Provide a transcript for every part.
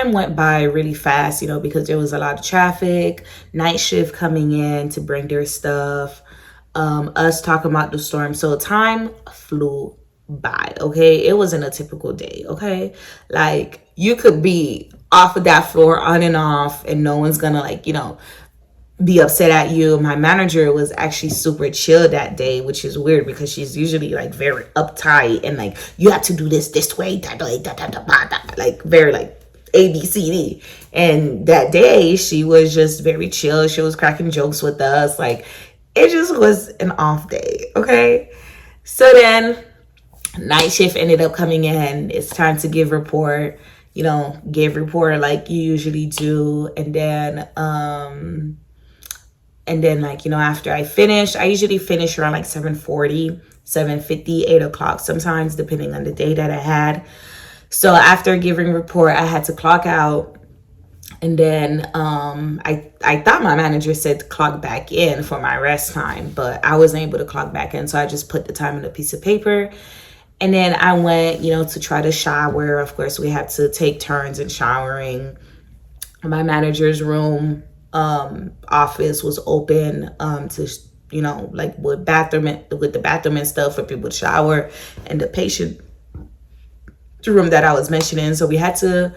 time went by really fast, you know, because there was a lot of traffic, night shift coming in to bring their stuff, us talking about the storm. So time flew by, okay? It wasn't a typical day, okay? Like, you could be off of that floor on and off, and no one's gonna, like, you know, be upset at you. My manager was actually super chill that day, which is weird because she's usually like very uptight and like, you have to do this way, like very like ABCD. And that day she was just very chill. She was cracking jokes with us. Like, it just was an off day. Okay. So then night shift ended up coming in. It's time to give report, you know, give report like you usually do. And then, like, you know, after I usually finish around like 7:40, 7:50, 8 o'clock sometimes, depending on the day that I had. So after giving report, I had to clock out. And then I thought my manager said to clock back in for my rest time, but I wasn't able to clock back in. So I just put the time in a piece of paper. And then I went, you know, to try to shower. Of course, we had to take turns in showering. My manager's room office was open to, you know, like with the bathroom and stuff for people to shower, and the patient room that I was mentioning. So we had to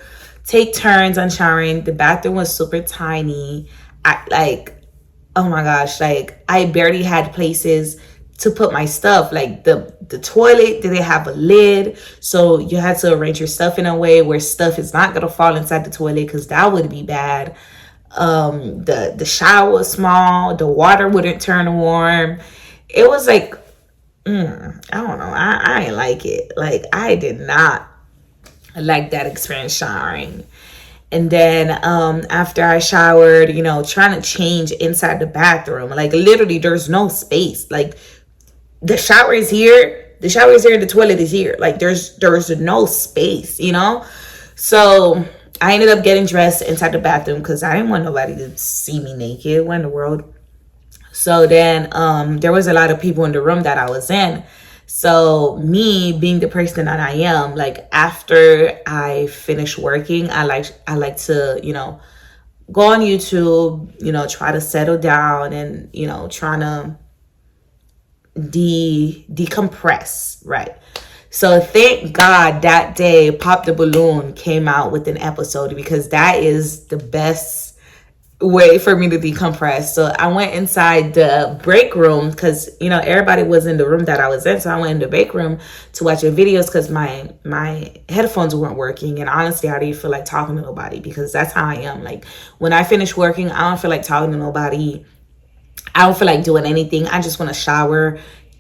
take turns on showering. The bathroom was super tiny. Oh my gosh, like I barely had places to put my stuff. Like the toilet didn't have a lid, so you had to arrange your stuff in a way where stuff is not gonna fall inside the toilet, because that would be bad. The shower was small, the water wouldn't turn warm. It was like, I don't know, I didn't like it. Like, I did not like that experience showering. And then after I showered, you know, trying to change inside the bathroom, like literally there's no space. Like, the shower is here, the toilet is here. Like, there's no space, you know? So I ended up getting dressed inside the bathroom because I didn't want nobody to see me naked. What in the world? So then there was a lot of people in the room that I was in. So me being the person that I am, like after I finish working, I like to, you know, go on YouTube, you know, try to settle down and, you know, trying to decompress, right? So thank God that day Pop the Balloon came out with an episode, because that is the best way for me to decompress. So I went inside the break room because, you know, everybody was in the room that I was in. So I went in the break room to watch the videos because my headphones weren't working. And honestly, I didn't feel like talking to nobody, because that's how I am. Like, when I finish working, I don't feel like talking to nobody. I don't feel like doing anything. I just want to shower,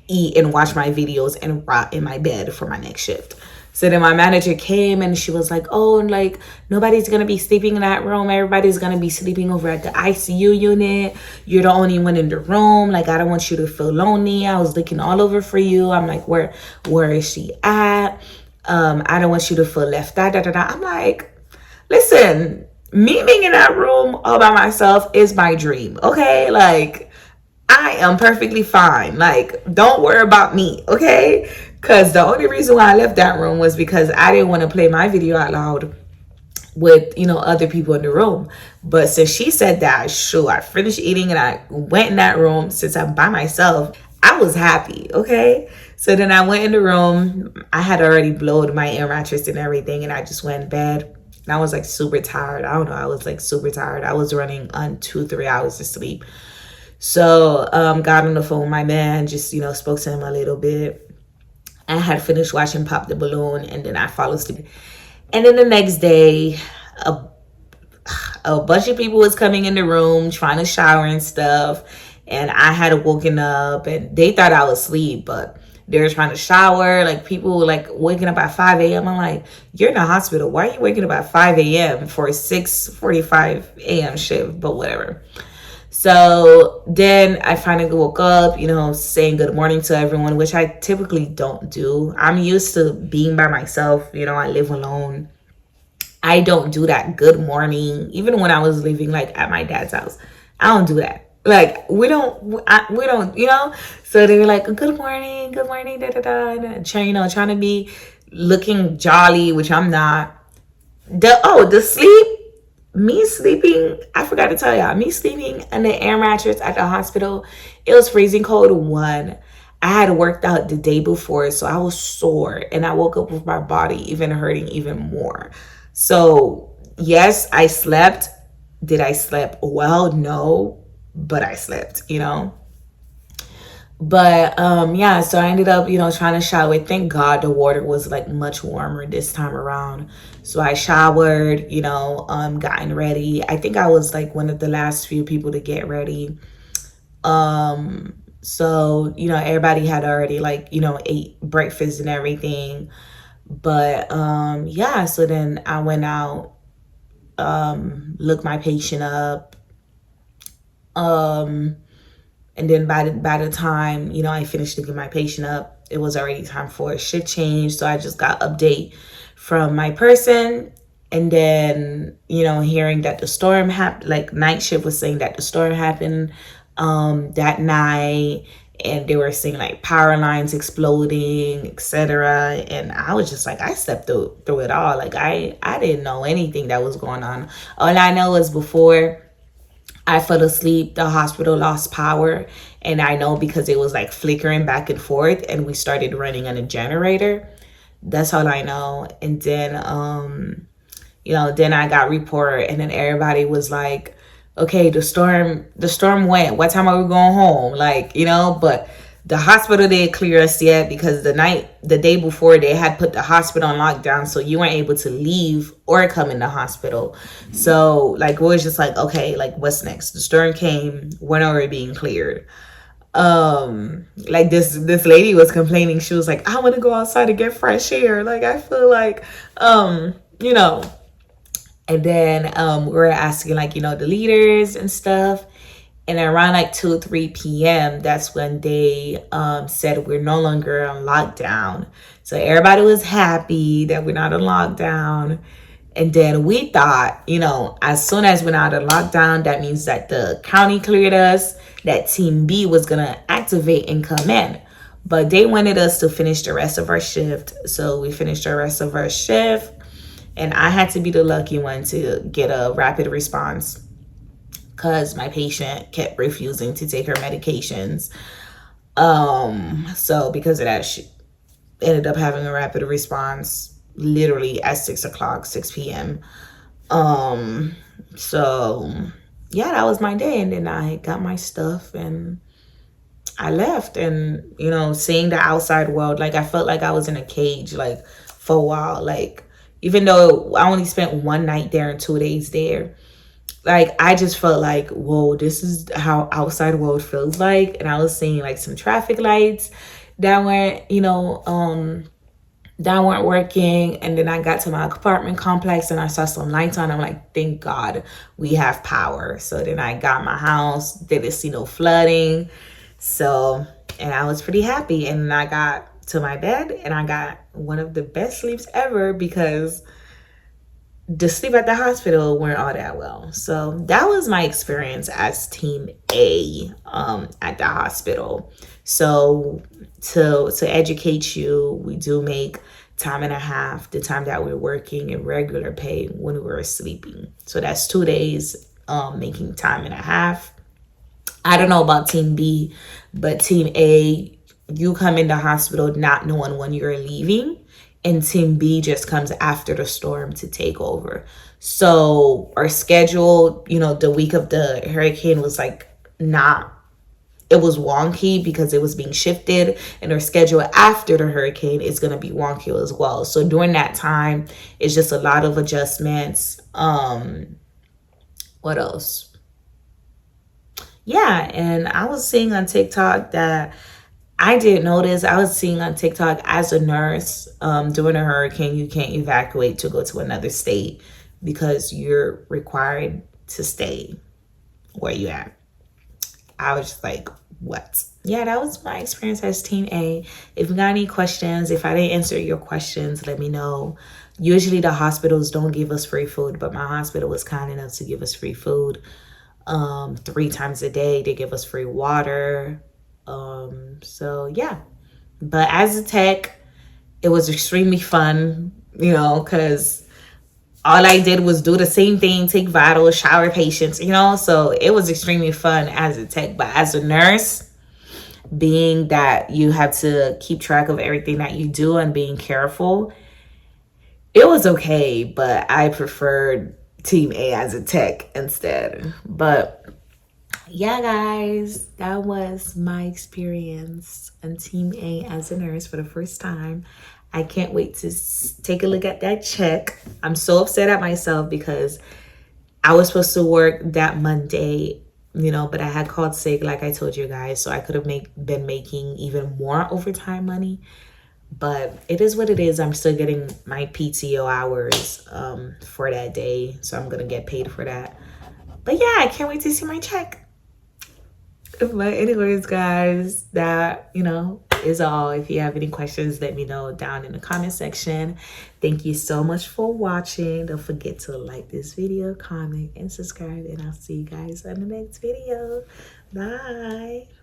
eat, and watch my videos and rot in my bed for my next shift. So then my manager came and she was like, oh, like, nobody's going to be sleeping in that room. Everybody's going to be sleeping over at the ICU unit. You're the only one in the room. Like, I don't want you to feel lonely. I was looking all over for you. I'm like, where is she at? I don't want you to feel left out. I'm like, listen, me being in that room all by myself is my dream. Okay. Like, I am perfectly fine. Like, don't worry about me. Okay. Because the only reason why I left that room was because I didn't want to play my video out loud with, you know, other people in the room. But since she said that, sure, I finished eating and I went in that room. Since I'm by myself, I was happy, okay? So then I went in the room. I had already blowed my air mattress and everything, and I just went in bed. And I was like super tired. I don't know, I was like super tired. I was running on 2-3 hours of sleep. So got on the phone with my man, just, you know, spoke to him a little bit. I had finished watching Pop the Balloon, and then I fell asleep. And then the next day, a bunch of people was coming in the room trying to shower and stuff. And I had woken up, and they thought I was asleep, but they were trying to shower. Like, people like waking up at 5 a.m. I'm like, you're in the hospital. Why are you waking up at 5 a.m. for a 6:45 a.m. shift? But whatever. So then I finally woke up, you know, saying good morning to everyone, which I typically don't do. I'm used to being by myself. You know, I live alone. I don't do that good morning. Even when I was living like at my dad's house, I don't do that. Like, we don't, you know. So they were like, good morning, da da da, and, you know, trying to be looking jolly, which I'm not. The sleep, me sleeping, I forgot to tell y'all, me sleeping on the air mattress at the hospital, it was freezing cold. One, I had worked out the day before, so I was sore, and I woke up with my body even hurting even more. So yes, I slept. Did I sleep well? No, but I slept, But yeah, so I ended up, trying to shower. Thank God the water was like much warmer this time around. So I showered, gotten ready. I think I was like one of the last few people to get ready. So, everybody had already like, ate breakfast and everything. But yeah, so then I went out, looked my patient up. And then by the time, I finished looking my patient up, it was already time for a shift change. So I just got update from my person. And then, hearing that the storm happened, like night shift was saying that the storm happened that night. And they were saying like power lines exploding, etc. And I was just like, I stepped through it all. Like I didn't know anything that was going on. All I know is before I fell asleep, the hospital lost power. And I know because it was like flickering back and forth and we started running on a generator. That's all I know. And then, then I got report, and then everybody was like, okay, the storm went. What time are we going home? Like, but the hospital didn't clear us yet because the day before they had put the hospital on lockdown, so you weren't able to leave or come in the hospital. So like it was just like, okay, like what's next? The storm came, when are we being cleared? Like this lady was complaining. She was like, I want to go outside and get fresh air. Like I feel like you know and then we were asking like, the leaders and stuff. And around like 2 3 p.m., that's when they said we're no longer on lockdown. So everybody was happy that we're not on lockdown. And then we thought, as soon as we're out of lockdown, that means that the county cleared us, that Team B was going to activate and come in. But they wanted us to finish the rest of our shift. So we finished the rest of our shift. And I had to be the lucky one to get a rapid response because my patient kept refusing to take her medications. So because of that, she ended up having a rapid response literally at 6 p.m. So yeah, that was my day. And then I got my stuff and I left. And, seeing the outside world, like I felt like I was in a cage, like for a while. Like, even though I only spent one night there and 2 days there, like I just felt like, whoa, this is how outside world feels like. And I was seeing like some traffic lights that weren't, that weren't working. And then I got to my apartment complex and I saw some lights on. I'm like, thank God we have power. So then I got my house, didn't see no flooding. So, and I was pretty happy. And then I got to my bed and I got one of the best sleeps ever because the sleep at the hospital weren't all that well. So that was my experience as Team A at the hospital. So to educate you, we do make time and a half the time that we're working in regular pay when we were sleeping. So that's 2 days making time and a half. I don't know about Team B, but Team A, you come in the hospital not knowing when you're leaving, and Team B just comes after the storm to take over. So our schedule, the week of the hurricane was like it was wonky because it was being shifted, and our schedule after the hurricane is going to be wonky as well. So during that time, it's just a lot of adjustments. What else? Yeah, and I was seeing on TikTok that I didn't notice. I was seeing on TikTok, as a nurse, during a hurricane, you can't evacuate to go to another state because you're required to stay where you at. I was just like, what? Yeah, that was my experience as Team A. If you got any questions, if I didn't answer your questions, let me know. Usually the hospitals don't give us free food, but my hospital was kind enough to give us free food. 3 times a day, they give us free water. So yeah, but as a tech, it was extremely fun, because all I did was do the same thing, take vitals, shower patients, you know? So it was extremely fun as a tech. But as a nurse, being that you have to keep track of everything that you do and being careful, it was okay, but I preferred Team A as a tech instead. But yeah, guys, that was my experience on Team A as a nurse for the first time. I can't wait to take a look at that check. I'm so upset at myself because I was supposed to work that Monday, you know, but I had called sick, like I told you guys, so I could have been making even more overtime money. But it is what it is. I'm still getting my PTO hours for that day, so I'm gonna get paid for that. But yeah, I can't wait to see my check. But anyways, guys, that, you know, is all. If you have any questions, let me know down in the comment section. Thank you so much for watching. Don't forget to like this video, comment, and subscribe. And I'll see you guys on the next video. Bye.